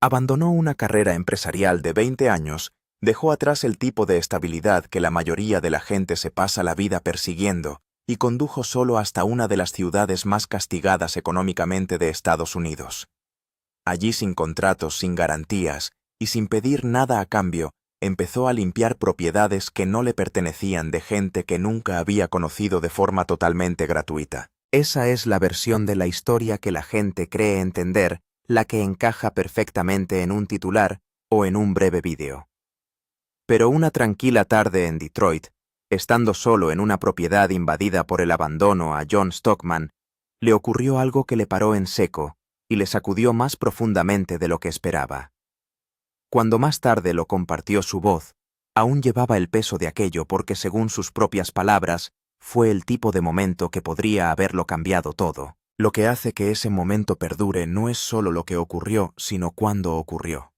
Abandonó una carrera empresarial de 20 años, dejó atrás el tipo de estabilidad que la mayoría de la gente se pasa la vida persiguiendo y condujo solo hasta una de las ciudades más castigadas económicamente de Estados Unidos. Allí, sin contratos, sin garantías y sin pedir nada a cambio, empezó a limpiar propiedades que no le pertenecían de gente que nunca había conocido de forma totalmente gratuita. Esa es la versión de la historia que la gente cree entender, la que encaja perfectamente en un titular o en un breve vídeo. Pero una tranquila tarde en Detroit, estando solo en una propiedad invadida por el abandono a John Stockman, le ocurrió algo que le paró en seco y le sacudió más profundamente de lo que esperaba. Cuando más tarde lo compartió su voz, aún llevaba el peso de aquello porque, según sus propias palabras, fue el tipo de momento que podría haberlo cambiado todo. Lo que hace que ese momento perdure no es solo lo que ocurrió, sino cuándo ocurrió.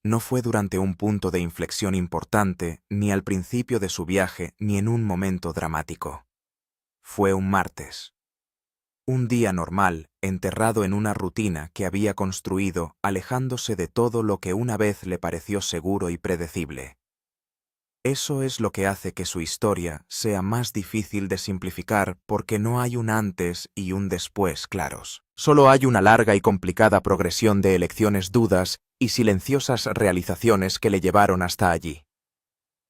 No fue durante un punto de inflexión importante, ni al principio de su viaje, ni en un momento dramático. Fue un martes. Un día normal, enterrado en una rutina que había construido, alejándose de todo lo que una vez le pareció seguro y predecible. Eso es lo que hace que su historia sea más difícil de simplificar porque no hay un antes y un después claros. Solo hay una larga y complicada progresión de elecciones, dudas y silenciosas realizaciones que le llevaron hasta allí.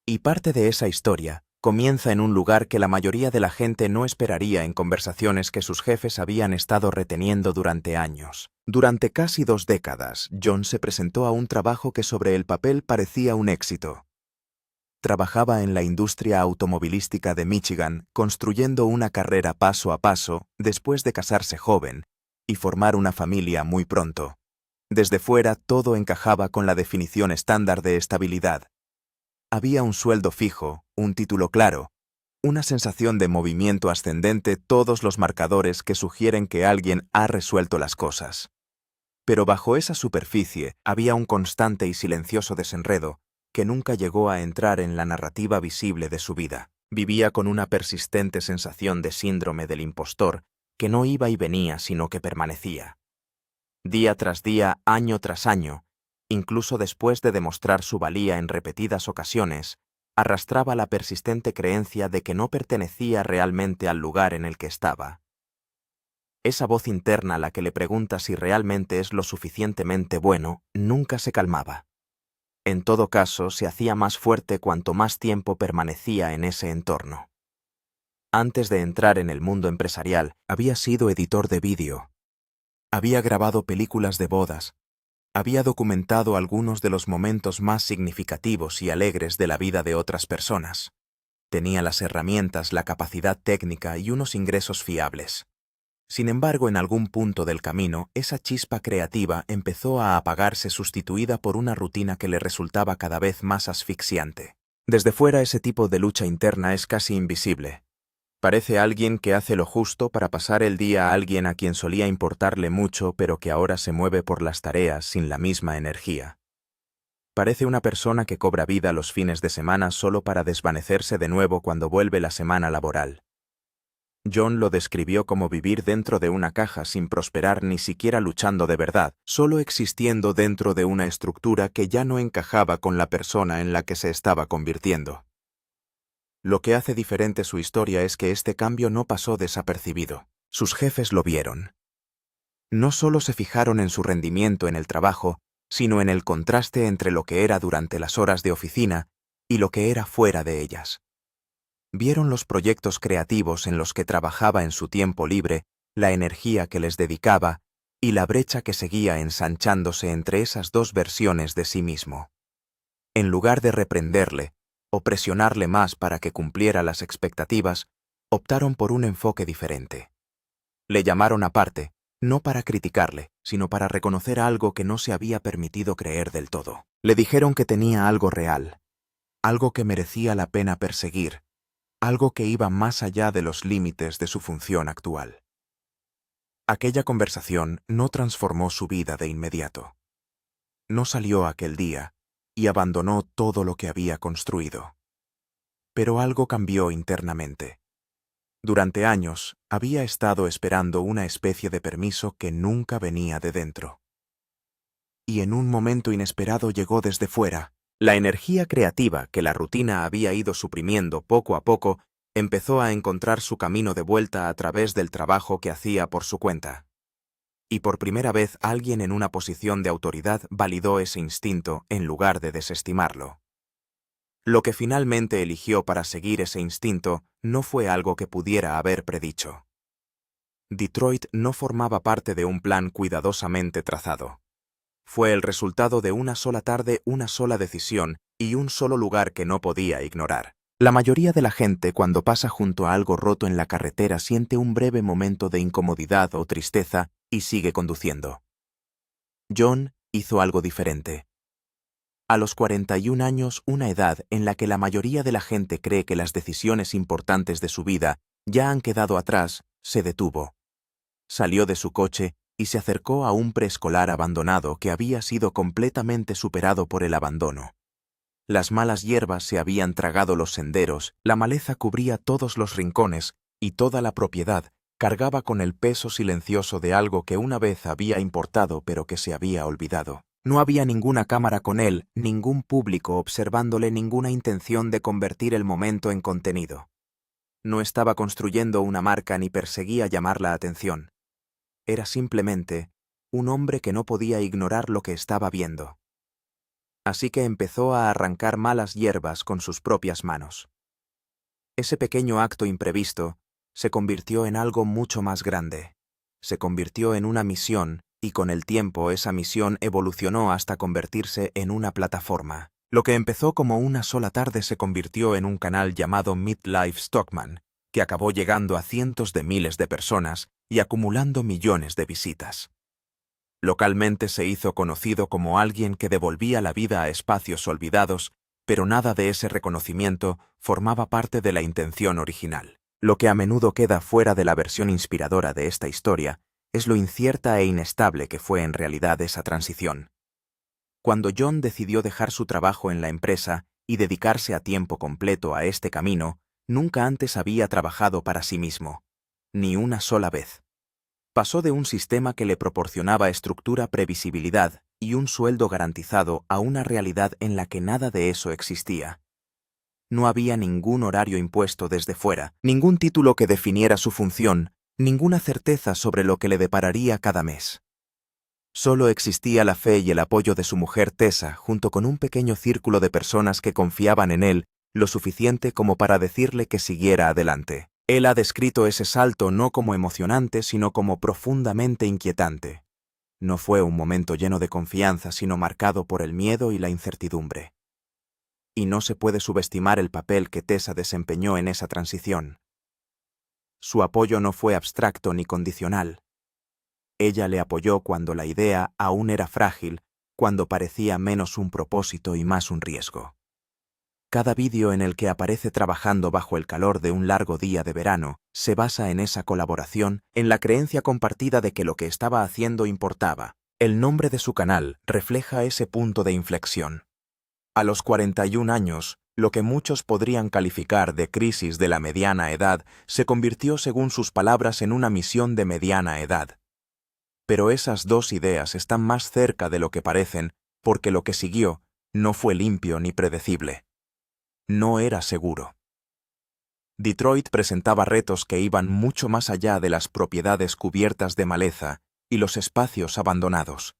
Y parte de esa historia comienza en un lugar que la mayoría de la gente no esperaría, en conversaciones que sus jefes habían estado reteniendo durante años. Durante casi 2 décadas, John se presentó a un trabajo que sobre el papel parecía un éxito. Trabajaba en la industria automovilística de Michigan, construyendo una carrera paso a paso después de casarse joven y formar una familia muy pronto. Desde fuera todo encajaba con la definición estándar de estabilidad. Había un sueldo fijo, un título claro, una sensación de movimiento ascendente, todos los marcadores que sugieren que alguien ha resuelto las cosas. Pero bajo esa superficie había un constante y silencioso desenredo que nunca llegó a entrar en la narrativa visible de su vida. Vivía con una persistente sensación de síndrome del impostor que no iba y venía, sino que permanecía. Día tras día, año tras año, incluso después de demostrar su valía en repetidas ocasiones, arrastraba la persistente creencia de que no pertenecía realmente al lugar en el que estaba. Esa voz interna a la que le pregunta si realmente es lo suficientemente bueno, nunca se calmaba. En todo caso, se hacía más fuerte cuanto más tiempo permanecía en ese entorno. Antes de entrar en el mundo empresarial, había sido editor de vídeo. Había grabado películas de bodas. Había documentado algunos de los momentos más significativos y alegres de la vida de otras personas. Tenía las herramientas, la capacidad técnica y unos ingresos fiables. Sin embargo, en algún punto del camino, esa chispa creativa empezó a apagarse, sustituida por una rutina que le resultaba cada vez más asfixiante. Desde fuera, ese tipo de lucha interna es casi invisible. Parece alguien que hace lo justo para pasar el día, a alguien a quien solía importarle mucho, pero que ahora se mueve por las tareas sin la misma energía. Parece una persona que cobra vida los fines de semana solo para desvanecerse de nuevo cuando vuelve la semana laboral. John lo describió como vivir dentro de una caja sin prosperar, ni siquiera luchando de verdad, solo existiendo dentro de una estructura que ya no encajaba con la persona en la que se estaba convirtiendo. Lo que hace diferente su historia es que este cambio no pasó desapercibido. Sus jefes lo vieron. No solo se fijaron en su rendimiento en el trabajo, sino en el contraste entre lo que era durante las horas de oficina y lo que era fuera de ellas. Vieron los proyectos creativos en los que trabajaba en su tiempo libre, la energía que les dedicaba y la brecha que seguía ensanchándose entre esas dos versiones de sí mismo. En lugar de reprenderle o presionarle más para que cumpliera las expectativas, optaron por un enfoque diferente. Le llamaron aparte, no para criticarle, sino para reconocer algo que no se había permitido creer del todo. Le dijeron que tenía algo real, algo que merecía la pena perseguir, algo que iba más allá de los límites de su función actual. Aquella conversación no transformó su vida de inmediato. No salió aquel día y abandonó todo lo que había construido. Pero algo cambió internamente. Durante años había estado esperando una especie de permiso que nunca venía de dentro. y en un momento inesperado llegó desde fuera. La energía creativa que la rutina había ido suprimiendo poco a poco empezó a encontrar su camino de vuelta a través del trabajo que hacía por su cuenta. Y por primera vez alguien en una posición de autoridad validó ese instinto en lugar de desestimarlo. Lo que finalmente eligió para seguir ese instinto no fue algo que pudiera haber predicho. Detroit no formaba parte de un plan cuidadosamente trazado. Fue el resultado de una sola tarde, una sola decisión y un solo lugar que no podía ignorar. La mayoría de la gente cuando pasa junto a algo roto en la carretera siente un breve momento de incomodidad o tristeza y sigue conduciendo. John hizo algo diferente. A los 41 años, una edad en la que la mayoría de la gente cree que las decisiones importantes de su vida ya han quedado atrás, se detuvo. Salió de su coche y se acercó a un preescolar abandonado que había sido completamente superado por el abandono. Las malas hierbas se habían tragado los senderos, la maleza cubría todos los rincones y toda la propiedad cargaba con el peso silencioso de algo que una vez había importado pero que se había olvidado. No había ninguna cámara con él, ningún público observándole, ninguna intención de convertir el momento en contenido. No estaba construyendo una marca ni perseguía llamar la atención. Era simplemente un hombre que no podía ignorar lo que estaba viendo. Así que empezó a arrancar malas hierbas con sus propias manos. Ese pequeño acto imprevisto se convirtió en algo mucho más grande. Se convirtió en una misión y con el tiempo esa misión evolucionó hasta convertirse en una plataforma. Lo que empezó como una sola tarde se convirtió en un canal llamado Midlife Stockman, que acabó llegando a cientos de miles de personas y acumulando millones de visitas. Localmente se hizo conocido como alguien que devolvía la vida a espacios olvidados, pero nada de ese reconocimiento formaba parte de la intención original. Lo que a menudo queda fuera de la versión inspiradora de esta historia es lo incierta e inestable que fue en realidad esa transición. Cuando John decidió dejar su trabajo en la empresa y dedicarse a tiempo completo a este camino, nunca antes había trabajado para sí mismo, ni una sola vez. Pasó de un sistema que le proporcionaba estructura, previsibilidad y un sueldo garantizado a una realidad en la que nada de eso existía. No había ningún horario impuesto desde fuera, ningún título que definiera su función, ninguna certeza sobre lo que le depararía cada mes. Solo existía la fe y el apoyo de su mujer Tessa, junto con un pequeño círculo de personas que confiaban en él lo suficiente como para decirle que siguiera adelante. Él ha descrito ese salto no como emocionante, sino como profundamente inquietante. No fue un momento lleno de confianza, sino marcado por el miedo y la incertidumbre. Y no se puede subestimar el papel que Tessa desempeñó en esa transición. Su apoyo no fue abstracto ni condicional. Ella le apoyó cuando la idea aún era frágil, cuando parecía menos un propósito y más un riesgo. Cada vídeo en el que aparece trabajando bajo el calor de un largo día de verano se basa en esa colaboración, en la creencia compartida de que lo que estaba haciendo importaba. El nombre de su canal refleja ese punto de inflexión. A los 41 años, lo que muchos podrían calificar de crisis de la mediana edad se convirtió, según sus palabras, en una misión de mediana edad. Pero esas dos ideas están más cerca de lo que parecen, porque lo que siguió no fue limpio ni predecible. No era seguro. Detroit presentaba retos que iban mucho más allá de las propiedades cubiertas de maleza y los espacios abandonados.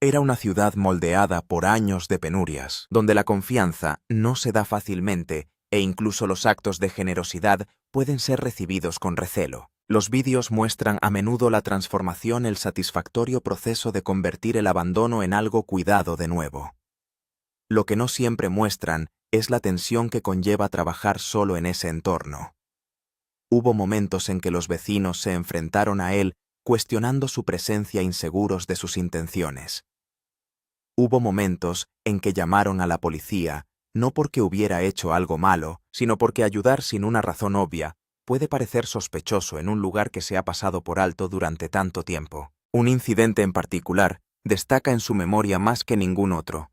Era una ciudad moldeada por años de penurias, donde la confianza no se da fácilmente e incluso los actos de generosidad pueden ser recibidos con recelo. Los vídeos muestran a menudo la transformación, el satisfactorio proceso de convertir el abandono en algo cuidado de nuevo. Lo que no siempre muestran es la tensión que conlleva trabajar solo en ese entorno. Hubo momentos en que los vecinos se enfrentaron a él cuestionando su presencia, inseguros de sus intenciones. Hubo momentos en que llamaron a la policía, no porque hubiera hecho algo malo, sino porque ayudar sin una razón obvia puede parecer sospechoso en un lugar que se ha pasado por alto durante tanto tiempo. Un incidente en particular destaca en su memoria más que ningún otro.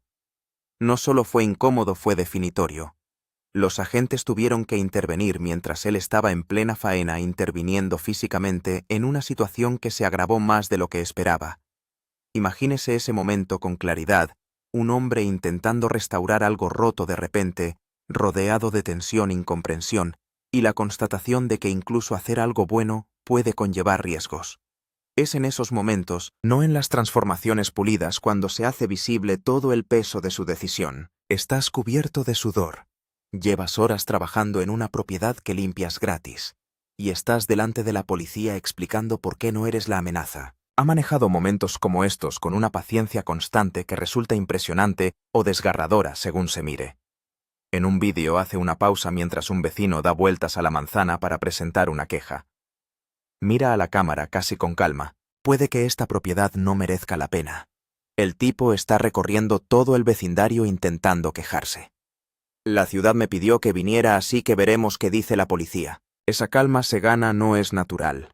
No solo fue incómodo, fue definitorio. Los agentes tuvieron que intervenir mientras él estaba en plena faena, interviniendo físicamente en una situación que se agravó más de lo que esperaba. Imagínese ese momento con claridad, un hombre intentando restaurar algo roto de repente, rodeado de tensión e incomprensión, y la constatación de que incluso hacer algo bueno puede conllevar riesgos. Es en esos momentos, no en las transformaciones pulidas, cuando se hace visible todo el peso de su decisión. Estás cubierto de sudor. Llevas horas trabajando en una propiedad que limpias gratis. Y estás delante de la policía explicando por qué no eres la amenaza. Ha manejado momentos como estos con una paciencia constante que resulta impresionante o desgarradora según se mire. En un vídeo hace una pausa mientras un vecino da vueltas a la manzana para presentar una queja. Mira a la cámara casi con calma. Puede que esta propiedad no merezca la pena. El tipo está recorriendo todo el vecindario intentando quejarse. La ciudad me pidió que viniera, así que veremos qué dice la policía. Esa calma se gana, no es natural.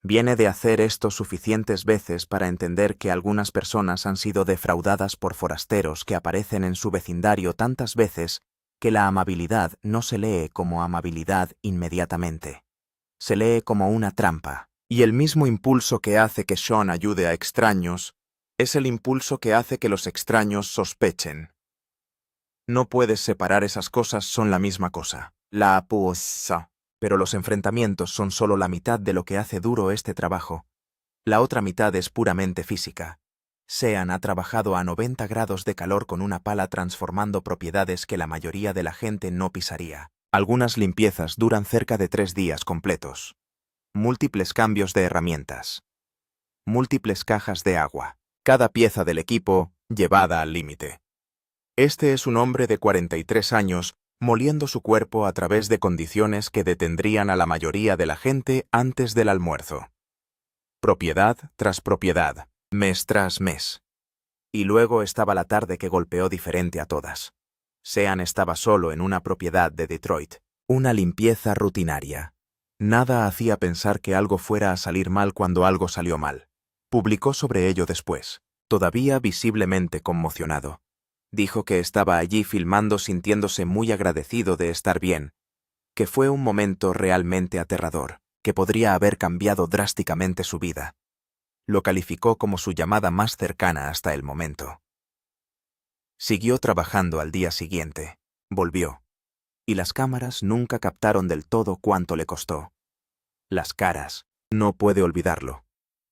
Viene de hacer esto suficientes veces para entender que algunas personas han sido defraudadas por forasteros que aparecen en su vecindario tantas veces que la amabilidad no se lee como amabilidad inmediatamente. Se lee como una trampa, y el mismo impulso que hace que Sean ayude a extraños es el impulso que hace que los extraños sospechen. No puedes separar esas cosas, son la misma cosa. La apuesta. Pero los enfrentamientos son solo la mitad de lo que hace duro este trabajo. La otra mitad es puramente física. Sean ha trabajado a 90 grados de calor con una pala transformando propiedades que la mayoría de la gente no pisaría. Algunas limpiezas duran cerca de 3 días completos. Múltiples cambios de herramientas. Múltiples cajas de agua. Cada pieza del equipo llevada al límite. Este es un hombre de 43 años moliendo su cuerpo a través de condiciones que detendrían a la mayoría de la gente antes del almuerzo. Propiedad tras propiedad, mes tras mes. Y luego estaba la tarde que golpeó diferente a todas. Sean estaba solo en una propiedad de Detroit. Una limpieza rutinaria. Nada hacía pensar que algo fuera a salir mal cuando algo salió mal. Publicó sobre ello después, todavía visiblemente conmocionado. Dijo que estaba allí filmando sintiéndose muy agradecido de estar bien, que fue un momento realmente aterrador, que podría haber cambiado drásticamente su vida. Lo calificó como su llamada más cercana hasta el momento. Siguió trabajando al día siguiente, volvió, y las cámaras nunca captaron del todo cuánto le costó. Las caras, no puede olvidarlo.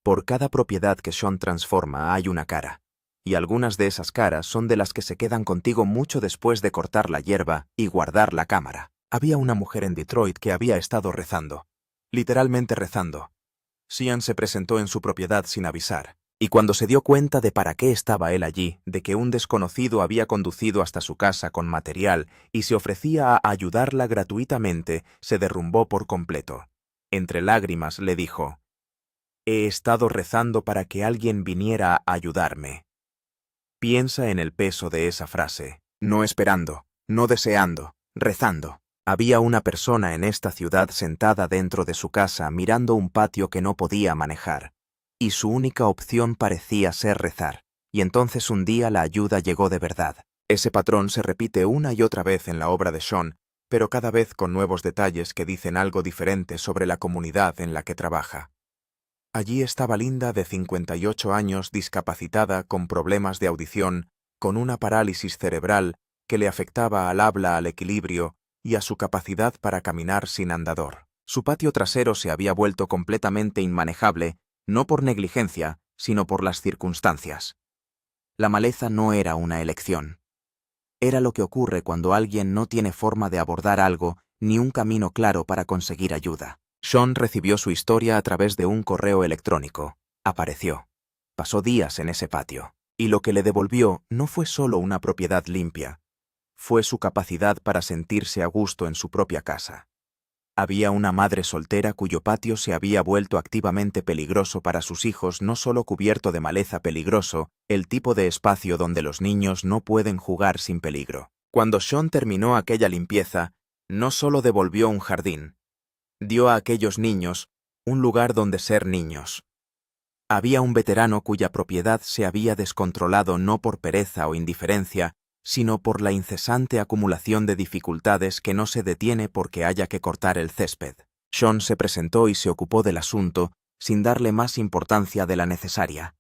Por cada propiedad que Sean transforma hay una cara. Y algunas de esas caras son de las que se quedan contigo mucho después de cortar la hierba y guardar la cámara. Había una mujer en Detroit que había estado rezando. Literalmente rezando. Sean se presentó en su propiedad sin avisar, y cuando se dio cuenta de para qué estaba él allí, de que un desconocido había conducido hasta su casa con material y se ofrecía a ayudarla gratuitamente, se derrumbó por completo. Entre lágrimas le dijo: «He estado rezando para que alguien viniera a ayudarme». Piensa en el peso de esa frase. No esperando, no deseando, rezando. Había una persona en esta ciudad sentada dentro de su casa mirando un patio que no podía manejar. Y su única opción parecía ser rezar. Y entonces un día la ayuda llegó de verdad. Ese patrón se repite una y otra vez en la obra de Sean, pero cada vez con nuevos detalles que dicen algo diferente sobre la comunidad en la que trabaja. Allí estaba Linda, de 58 años, discapacitada, con problemas de audición, con una parálisis cerebral que le afectaba al habla, al equilibrio y a su capacidad para caminar sin andador. Su patio trasero se había vuelto completamente inmanejable, no por negligencia, sino por las circunstancias. La maleza no era una elección. Era lo que ocurre cuando alguien no tiene forma de abordar algo ni un camino claro para conseguir ayuda. Sean recibió su historia a través de un correo electrónico. Apareció. Pasó días en ese patio. Y lo que le devolvió no fue solo una propiedad limpia. Fue su capacidad para sentirse a gusto en su propia casa. Había una madre soltera cuyo patio se había vuelto activamente peligroso para sus hijos, no solo cubierto de maleza peligroso, el tipo de espacio donde los niños no pueden jugar sin peligro. Cuando Sean terminó aquella limpieza, no solo devolvió un jardín, dio a aquellos niños un lugar donde ser niños. Había un veterano cuya propiedad se había descontrolado no por pereza o indiferencia, sino por la incesante acumulación de dificultades que no se detiene porque haya que cortar el césped. Sean se presentó y se ocupó del asunto sin darle más importancia de la necesaria.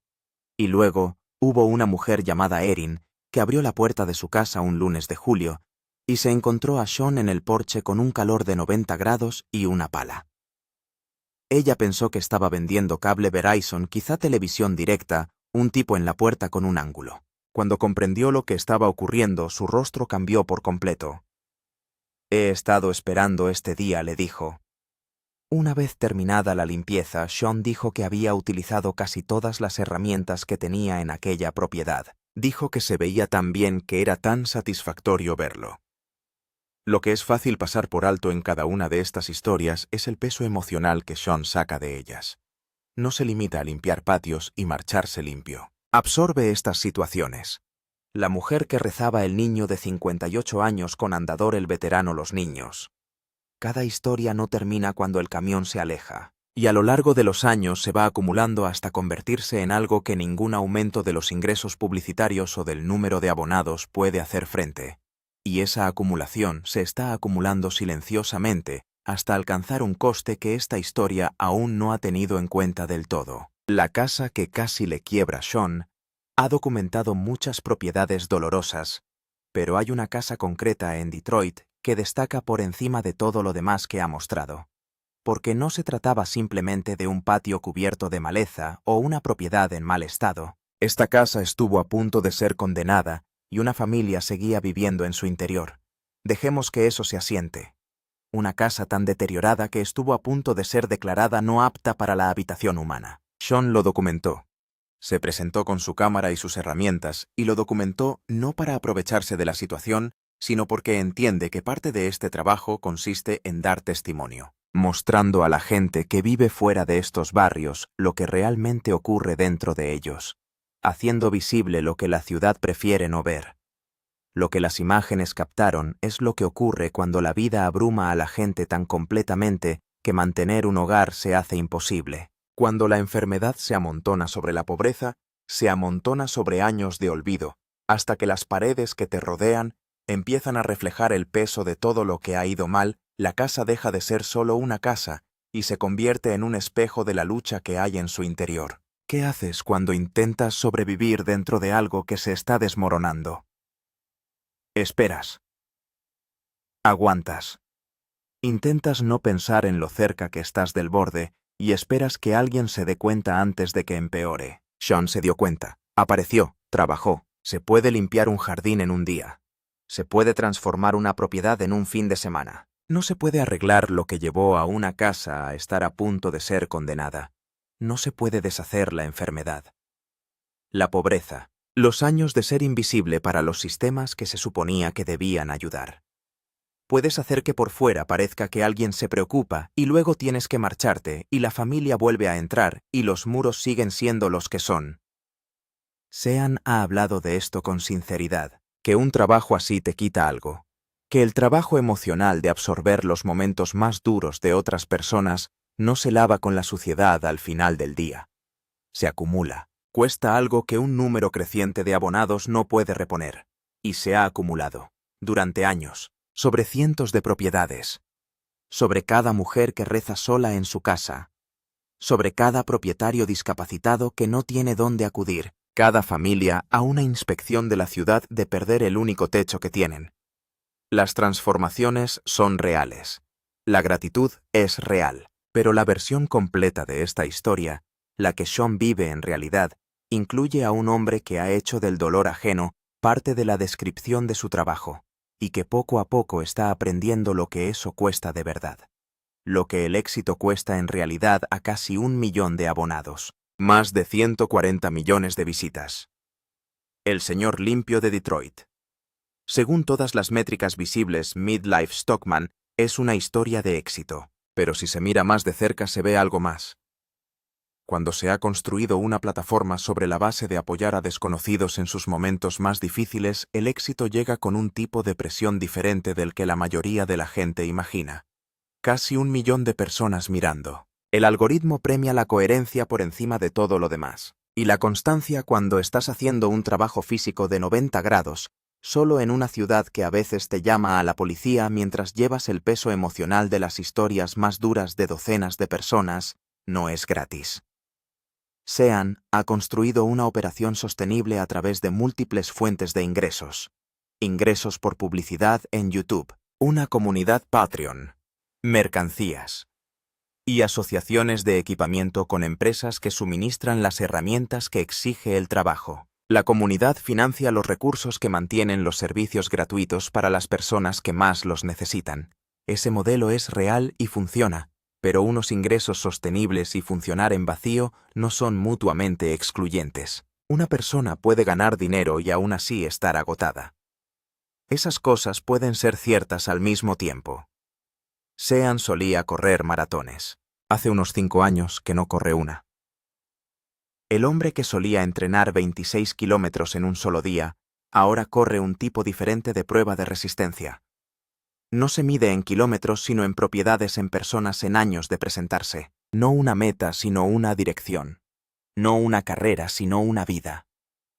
Y luego, hubo una mujer llamada Erin, que abrió la puerta de su casa un lunes de julio, y se encontró a Sean en el porche con un calor de 90 grados y una pala. Ella pensó que estaba vendiendo cable Verizon, quizá televisión directa, un tipo en la puerta con un ángulo. Cuando comprendió lo que estaba ocurriendo, su rostro cambió por completo. «He estado esperando este día», le dijo. Una vez terminada la limpieza, Sean dijo que había utilizado casi todas las herramientas que tenía en aquella propiedad. Dijo que se veía tan bien que era tan satisfactorio verlo. Lo que es fácil pasar por alto en cada una de estas historias es el peso emocional que Sean saca de ellas. No se limita a limpiar patios y marcharse limpio. Absorbe estas situaciones. La mujer que rezaba el niño de 58 años con andador el veterano los niños. Cada historia no termina cuando el camión se aleja, y a lo largo de los años se va acumulando hasta convertirse en algo que ningún aumento de los ingresos publicitarios o del número de abonados puede hacer frente. Y esa acumulación se está acumulando silenciosamente hasta alcanzar un coste que esta historia aún no ha tenido en cuenta del todo. La casa que casi le quiebra Sean ha documentado muchas propiedades dolorosas, pero hay una casa concreta en Detroit que destaca por encima de todo lo demás que ha mostrado. Porque no se trataba simplemente de un patio cubierto de maleza o una propiedad en mal estado. Esta casa estuvo a punto de ser condenada y una familia seguía viviendo en su interior. Dejemos que eso se asiente. Una casa tan deteriorada que estuvo a punto de ser declarada no apta para la habitación humana. Sean lo documentó. Se presentó con su cámara y sus herramientas y lo documentó no para aprovecharse de la situación, sino porque entiende que parte de este trabajo consiste en dar testimonio, mostrando a la gente que vive fuera de estos barrios lo que realmente ocurre dentro de ellos, haciendo visible lo que la ciudad prefiere no ver. Lo que las imágenes captaron es lo que ocurre cuando la vida abruma a la gente tan completamente que mantener un hogar se hace imposible. Cuando la enfermedad se amontona sobre la pobreza, se amontona sobre años de olvido, hasta que las paredes que te rodean empiezan a reflejar el peso de todo lo que ha ido mal. La casa deja de ser solo una casa y se convierte en un espejo de la lucha que hay en su interior. ¿Qué haces cuando intentas sobrevivir dentro de algo que se está desmoronando? Esperas. Aguantas. Intentas no pensar en lo cerca que estás del borde y esperas que alguien se dé cuenta antes de que empeore. Sean se dio cuenta. Apareció, trabajó. Se puede limpiar un jardín en un día. Se puede transformar una propiedad en un fin de semana. No se puede arreglar lo que llevó a una casa a estar a punto de ser condenada. No se puede deshacer la enfermedad. La pobreza. Los años de ser invisible para los sistemas que se suponía que debían ayudar. Puedes hacer que por fuera parezca que alguien se preocupa y luego tienes que marcharte y la familia vuelve a entrar y los muros siguen siendo los que son. Sean ha hablado de esto con sinceridad, que un trabajo así te quita algo, que el trabajo emocional de absorber los momentos más duros de otras personas no se lava con la suciedad al final del día. Se acumula. Cuesta algo que un número creciente de abonados no puede reponer, y se ha acumulado, durante años, sobre cientos de propiedades, sobre cada mujer que reza sola en su casa, sobre cada propietario discapacitado que no tiene dónde acudir, cada familia a una inspección de la ciudad de perder el único techo que tienen. Las transformaciones son reales, la gratitud es real, pero la versión completa de esta historia, la que Sean vive en realidad, incluye a un hombre que ha hecho del dolor ajeno parte de la descripción de su trabajo, y que poco a poco está aprendiendo lo que eso cuesta de verdad. Lo que el éxito cuesta en realidad a casi 1 millón de abonados, más de 140 millones de visitas. El señor limpio de Detroit. Según todas las métricas visibles, Midlife Stockman es una historia de éxito, pero si se mira más de cerca se ve algo más. Cuando se ha construido una plataforma sobre la base de apoyar a desconocidos en sus momentos más difíciles, el éxito llega con un tipo de presión diferente del que la mayoría de la gente imagina. Casi 1 millón de personas mirando. El algoritmo premia la coherencia por encima de todo lo demás. Y la constancia cuando estás haciendo un trabajo físico de 90 grados, solo en una ciudad que a veces te llama a la policía mientras llevas el peso emocional de las historias más duras de docenas de personas, no es gratis. Sean ha construido una operación sostenible a través de múltiples fuentes de ingresos. Ingresos por publicidad en YouTube, una comunidad Patreon, mercancías y asociaciones de equipamiento con empresas que suministran las herramientas que exige el trabajo. La comunidad financia los recursos que mantienen los servicios gratuitos para las personas que más los necesitan. Ese modelo es real y funciona, pero unos ingresos sostenibles y funcionar en vacío no son mutuamente excluyentes. Una persona puede ganar dinero y aún así estar agotada. Esas cosas pueden ser ciertas al mismo tiempo. Sean solía correr maratones. Hace unos 5 años que no corre una. El hombre que solía entrenar 26 kilómetros en un solo día, ahora corre un tipo diferente de prueba de resistencia. No se mide en kilómetros sino en propiedades en personas en años de presentarse. No una meta sino una dirección. No una carrera sino una vida.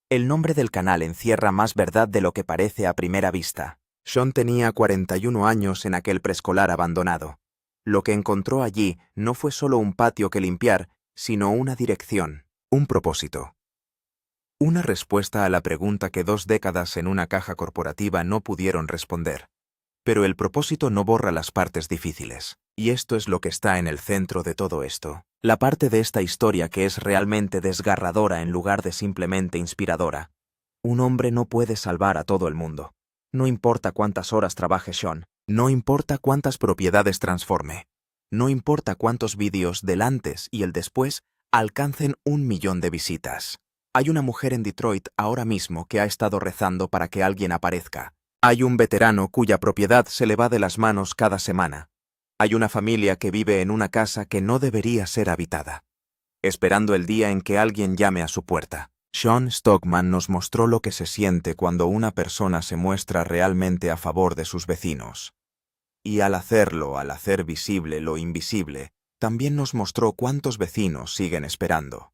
El nombre del canal encierra más verdad de lo que parece a primera vista. Sean tenía 41 años en aquel preescolar abandonado. Lo que encontró allí no fue solo un patio que limpiar, sino una dirección, un propósito. Una respuesta a la pregunta que 2 décadas en una caja corporativa no pudieron responder. Pero el propósito no borra las partes difíciles. Y esto es lo que está en el centro de todo esto. La parte de esta historia que es realmente desgarradora en lugar de simplemente inspiradora. Un hombre no puede salvar a todo el mundo. No importa cuántas horas trabaje Sean, no importa cuántas propiedades transforme, no importa cuántos vídeos del antes y el después alcancen 1 millón de visitas. Hay una mujer en Detroit ahora mismo que ha estado rezando para que alguien aparezca. Hay un veterano cuya propiedad se le va de las manos cada semana. Hay una familia que vive en una casa que no debería ser habitada, esperando el día en que alguien llame a su puerta. Sean Stockman nos mostró lo que se siente cuando una persona se muestra realmente a favor de sus vecinos. Y al hacer visible lo invisible, también nos mostró cuántos vecinos siguen esperando.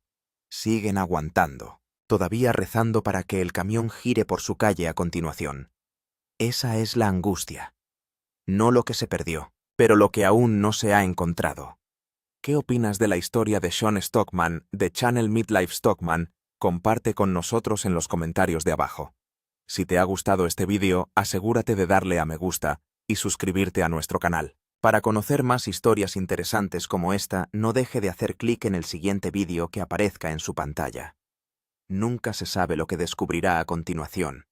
Siguen aguantando, todavía rezando para que el camión gire por su calle a continuación. Esa es la angustia. No lo que se perdió, pero lo que aún no se ha encontrado. ¿Qué opinas de la historia de Sean Stockman, de Channel Midlife Stockman? Comparte con nosotros en los comentarios de abajo. Si te ha gustado este vídeo, asegúrate de darle a me gusta y suscribirte a nuestro canal. Para conocer más historias interesantes como esta, no deje de hacer clic en el siguiente vídeo que aparezca en su pantalla. Nunca se sabe lo que descubrirá a continuación.